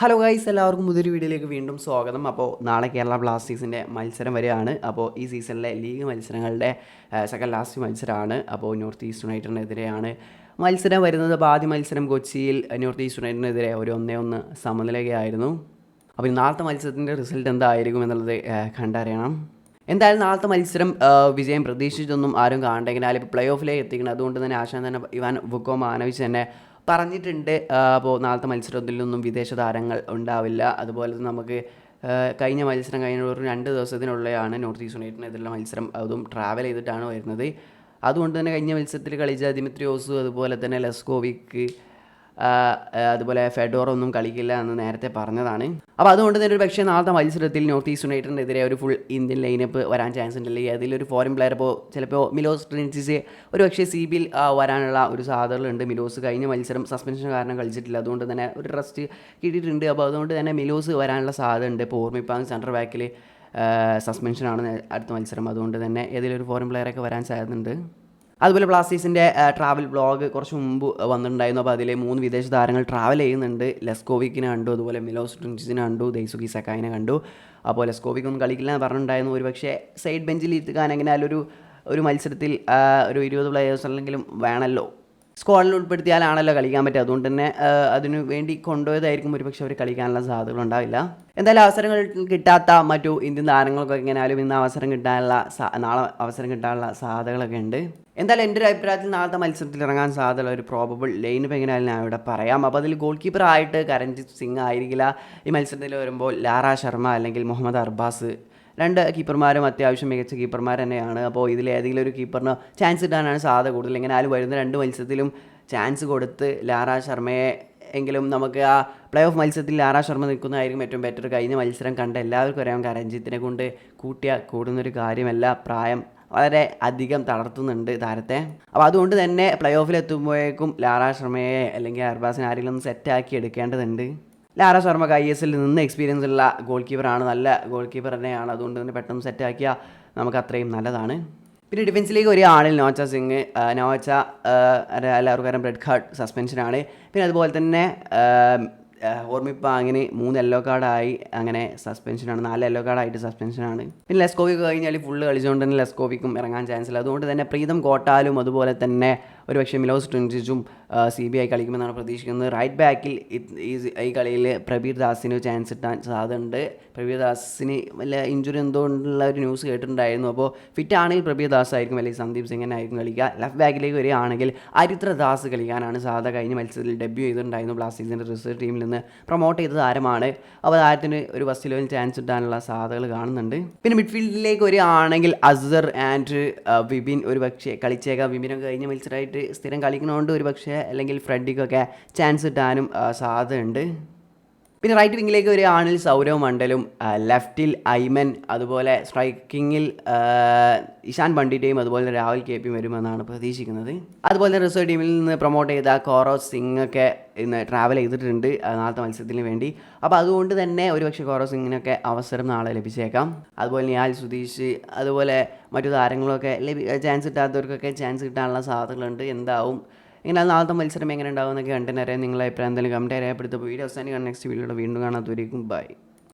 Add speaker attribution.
Speaker 1: Hello guys, എല്ലാവർക്കും പുതിയൊരു വീഡിയോയിലേക്ക് വീണ്ടും സ്വാഗതം. അപ്പോൾ നാളെ കേരള ബ്ലാസ്റ്റേഴ്സിൻ്റെ മത്സരം വരികയാണ്. അപ്പോൾ ഈ സീസണിലെ ലീഗ് മത്സരങ്ങളുടെ സെക്കൻഡ് ലാസ്റ്റ് മത്സരമാണ്. അപ്പോൾ നോർത്ത് ഈസ്റ്റ് യുണൈറ്റഡിനെതിരെയാണ് മത്സരം വരുന്നത്. അപ്പോൾ ആദ്യ മത്സരം കൊച്ചിയിൽ നോർത്ത് ഈസ്റ്റ് യുണൈറ്റഡിനെതിരെ ഒരു 1-1 സമനിലയായിരുന്നു. അപ്പോൾ നാളത്തെ മത്സരത്തിൻ്റെ റിസൾട്ട് എന്തായിരിക്കും എന്നുള്ളത് കണ്ടറിയണം. എന്തായാലും നാളത്തെ മത്സരം വിജയം പ്രതീക്ഷിച്ചൊന്നും ആരും കാണണ്ടെങ്കിൽ ഇപ്പോൾ പ്ലേ ഓഫിലേക്ക് എത്തിക്കണം. അതുകൊണ്ട് തന്നെ ആശാൻ തന്നെ ഇവാൻ വുക്കോമാനോവിച്ച് തന്നെ പറഞ്ഞിട്ടുണ്ട്. അപ്പോൾ നാളത്തെ മത്സരത്തിലൊന്നും വിദേശ താരങ്ങൾ ഉണ്ടാവില്ല. അതുപോലെ തന്നെ നമുക്ക് കഴിഞ്ഞ മത്സരം കഴിഞ്ഞ ഒരു 2 ദിവസത്തിനുള്ളിലാണ് നോർത്ത് ഈസ്റ്റ് യുണൈറ്റഡിനെതിരെയുള്ള മത്സരം. അതും ട്രാവൽ ചെയ്തിട്ടാണ് വരുന്നത്. അതുകൊണ്ട് തന്നെ കഴിഞ്ഞ മത്സരത്തിൽ കളിച്ച ദിമിത്രിയോസ്, അതുപോലെ തന്നെ ലെസ്കോവിക്ക്, അതുപോലെ ഫെഡോർ ഒന്നും കളിക്കില്ല എന്ന് നേരത്തെ പറഞ്ഞതാണ്. അപ്പോൾ അതുകൊണ്ട് തന്നെ ഒരു പക്ഷേ നാളത്തെ മത്സരത്തിൽ നോർത്ത് ഈസ്റ്റ് യുണൈറ്റഡിനെതിരെ ഒരു ഫുൾ ഇന്ത്യൻ ലൈനപ്പ് വരാൻ ചാൻസ് ഉണ്ടല്ലേ. അതിലൊരു ഫോറിൻ പ്ലെയർ ചിലപ്പോൾ മിലോസ് ട്രിനിസിസ് ഒരു പക്ഷേ CBയിൽ വരാനുള്ള ഒരു സാധ്യതകളുണ്ട്. മിലോസ് കഴിഞ്ഞ മത്സരം സസ്പെൻഷൻ കാരണം കളിച്ചിട്ടില്ല. അതുകൊണ്ട് തന്നെ ഒരു റെസ്റ്റ് കിട്ടിയിട്ടുണ്ട്. അപ്പോൾ അതുകൊണ്ട് തന്നെ മിലോസ് വരാനുള്ള സാധ്യത ഉണ്ട്. ഇപ്പോൾ ഓർമ്മിപ്പാങ് സെൻറ്റർ ബാക്കിൽ സസ്പെൻഷനാണ് അടുത്ത മത്സരം. അതുകൊണ്ട് തന്നെ ഏതെങ്കിലും ഒരു ഫോറിൻ പ്ലെയറൊക്കെ വരാൻ സാധ്യതയുണ്ട്. അതുപോലെ ബ്ലാസ്റ്റേഴ്സിൻ്റെ ട്രാവൽ ബ്ലോഗ് കുറച്ച് മുമ്പ് വന്നിട്ടുണ്ടായിരുന്നു. അപ്പോൾ അതിൽ 3 വിദേശ താരങ്ങൾ ട്രാവൽ ചെയ്യുന്നുണ്ട്. ലെസ്കോവിക്കിനെ കണ്ടു, അതുപോലെ മിലോസ് ട്രിനിസിനെ കണ്ടു, ദൈസുക്കി സക്കായിനെ കണ്ടു. അപ്പോൾ ലെസ്കോവിക്കൊന്നും കളിക്കില്ല എന്ന് പറഞ്ഞിട്ടുണ്ടായിരുന്നു. ഒരു പക്ഷേ സൈഡ് ബെഞ്ചിൽ ഇരുത്താൻ എങ്ങനെയാലും ഒരു മത്സരത്തിൽ ഒരു 20 പ്ലെയേഴ്സ് അല്ലെങ്കിലും വേണമല്ലോ. സ്ക്വാഡിൽ ഉൾപ്പെടുത്തിയാലാണല്ലോ കളിക്കാൻ പറ്റുക. അതുകൊണ്ട് തന്നെ അതിനു വേണ്ടി കൊണ്ടുപോയതായിരിക്കും ഒരു പക്ഷേ അവർ കളിക്കാനുള്ള സാധ്യതകളുണ്ടാവില്ല. എന്തായാലും അവസരങ്ങൾ കിട്ടാത്ത മറ്റു ഇന്ത്യൻ താരങ്ങൾക്കൊക്കെ എങ്ങനെയാലും ഇന്ന് നാളെ അവസരം കിട്ടാനുള്ള സാധ്യതകളൊക്കെ ഉണ്ട്. എന്തായാലും എൻ്റെ ഒരു അഭിപ്രായത്തിൽ നാളത്തെ മത്സരത്തിൽ ഇറങ്ങാൻ സാധ്യതയുള്ള ഒരു പ്രോബബിൾ ലൈനപ്പ് എങ്ങനെയാലും ഞാൻ ഇവിടെ പറയാം. അപ്പോൾ അതിൽ ഗോൾ കീപ്പറായിട്ട് കരൺജിത്ത് സിംഗ് ആയിരിക്കില്ല. ഈ മത്സരത്തിൽ വരുമ്പോൾ ലാറ ശർമ്മ അല്ലെങ്കിൽ മുഹമ്മദ് അർബാസ്, 2 കീപ്പർമാരും അത്യാവശ്യം മികച്ച കീപ്പർമാർ തന്നെയാണ്. അപ്പോൾ ഇതിൽ ഏതെങ്കിലും ഒരു കീപ്പറിന് ചാൻസ് കിട്ടാനാണ് സാധ്യത കൂടുതൽ. എങ്ങനെയാലും വരുന്ന 2 മത്സരത്തിലും ചാൻസ് കൊടുത്ത് ലാറ ശർമ്മയെ എങ്കിലും നമുക്ക് ആ പ്ലേ ഓഫ് മത്സരത്തിൽ ലാറ ശർമ്മ നിൽക്കുന്നതായിരിക്കും ഏറ്റവും ബെറ്റർ. കഴിഞ്ഞ മത്സരം കണ്ട എല്ലാവർക്കും അറിയാം കരൺജിത്തിനെ കൊണ്ട് കൂടുന്നൊരു കാര്യമല്ല. പ്രായം വളരെ അധികം തളർത്തുന്നുണ്ട് താരത്തെ. അപ്പോൾ അതുകൊണ്ട് തന്നെ പ്ലേ ഓഫിലെത്തുമ്പോഴേക്കും ലാറ ശർമ്മയെ അല്ലെങ്കിൽ അർബാസിനെ ആരെങ്കിലും ഒന്ന് സെറ്റാക്കി എടുക്കേണ്ടതുണ്ട്. ലാറ ശർമ്മ ISL നിന്ന് എക്സ്പീരിയൻസ് ഉള്ള ഗോൾ കീപ്പറാണ്, നല്ല ഗോൾ കീപ്പർ തന്നെയാണ്. അതുകൊണ്ട് തന്നെ പെട്ടെന്ന് സെറ്റാക്കിയാൽ നമുക്ക് അത്രയും നല്ലതാണ്. പിന്നെ ഡിഫൻസിലേക്ക് ഒരു ആളിൽ നോച്ച സിംഗ്, എല്ലാവർക്കും റെഡ് കാർഡ് സസ്പെൻഷനാണ്. പിന്നെ അതുപോലെ തന്നെ ഓർമ്മിപ്പാങ്ങിന് 3 യെല്ലോ കാർഡായി അങ്ങനെ സസ്പെൻഷനാണ്, 4 യെല്ലോ കാർഡായിട്ട് സസ്പെൻഷനാണ്. പിന്നെ ലെസ്കോവിക്ക് കഴിഞ്ഞാൽ ഫുള്ള് കളിച്ചുകൊണ്ട് തന്നെ ലെസ്കോവിക്കും ഇറങ്ങാൻ ചാൻസ് ഇല്ല. അതുകൊണ്ട് തന്നെ പ്രീതം കോട്ടാലും അതുപോലെ തന്നെ ഒരു പക്ഷേ മിലോസ് ട്രിനിസിസും CBI കളിക്കുമെന്നാണ് പ്രതീക്ഷിക്കുന്നത്. റൈറ്റ് ബാക്കിൽ ഈ കളിയിൽ പ്രബീർ ദാസിന് ചാൻസ് കിട്ടാൻ സാധ്യതയുണ്ട്. പ്രബീർ ദാസിന് വല്ല ഇഞ്ചുറി എന്തുകൊണ്ടുള്ള ഒരു ന്യൂസ് കേട്ടിട്ടുണ്ടായിരുന്നു. അപ്പോൾ ഫിറ്റ് ആണെങ്കിൽ പ്രബീർ ദാസ് ആയിരിക്കും അല്ലെങ്കിൽ സന്ദീപ് സിംഗനായിരിക്കും കളിക്കുക. ലെഫ്റ്റ് ബാക്കിലേക്ക് വരികയാണെങ്കിൽ അരിത്ര ദാസ് കളിക്കാനാണ് സാധ്യത. കഴിഞ്ഞ മത്സരത്തിൽ ഡെബ്യൂ ചെയ്തിട്ടുണ്ടായിരുന്നു. ബ്ലാസ്റ്റേഴ്സിൻ്റെ റിസർവ് ടീമിൽ നിന്ന് പ്രൊമോട്ട് ചെയ്ത താരമാണ്. അപ്പോൾ താരത്തിന് ഒരു ഫസ്റ്റ് ലെവൽ ചാൻസ് കിട്ടാനുള്ള സാധ്യതകൾ കാണുന്നുണ്ട്. പിന്നെ മിഡ്ഫീൽഡിലേക്ക് വരികയാണെങ്കിൽ അസർ ആൻഡ് വിപിൻ ഒരു പക്ഷേ കളിച്ചേക്കാം. വിപിനൊക്കെ കഴിഞ്ഞ മത്സരമായിട്ട് സ്ഥിരം കളിക്കുന്നതുകൊണ്ട് ഒരു പക്ഷേ അല്ലെങ്കിൽ ഫ്രെഡിക്കൊക്കെ ചാൻസ് കിട്ടാനും സാധ്യതയുണ്ട്. പിന്നെ റൈറ്റ് വിങ്ങിലേക്ക് വരികയാണെങ്കിൽ സൗരവ് മണ്ഡലും, ലെഫ്റ്റിൽ ഐമൻ, അതുപോലെ സ്ട്രൈക്കിങ്ങിൽ ഇഷാൻ പണ്ഡിറ്റയും അതുപോലെ രാഹുൽ KP വരുമെന്നാണ് പ്രതീക്ഷിക്കുന്നത്. അതുപോലെ തന്നെ റിസർവ് ടീമിൽ നിന്ന് പ്രൊമോട്ട് ചെയ്ത കോറോസ് സിംഗ് ഒക്കെ ഇന്ന് ട്രാവൽ ചെയ്തിട്ടുണ്ട് നാളത്തെ മത്സരത്തിന് വേണ്ടി. അപ്പോൾ അതുകൊണ്ട് തന്നെ ഒരുപക്ഷെ കോറോസ് സിംഗിനൊക്കെ അവസരം നാളെ ലഭിച്ചേക്കാം. അതുപോലെ നിഹാൽ സുധീഷ് അതുപോലെ മറ്റു താരങ്ങളൊക്കെ ചാൻസ് കിട്ടാത്തവർക്കൊക്കെ ചാൻസ് കിട്ടാനുള്ള സാധ്യതകളുണ്ട്. എന്താവും ഇങ്ങനെ നാളത്തെ മത്സരം എങ്ങനെ ഉണ്ടാവും എന്നൊക്കെ കണ്ടിട്ട് നിങ്ങളെ അഭിപ്രായം എന്തായാലും കമൻറ്റ് രേഖപ്പെടുത്തുക. വീഡിയോ അവസാനിക്കാൻ നെക്സ്റ്റ് വീഡിയോയുടെ വീണ്ടും കാണാത്തവരേക്കും ബൈ.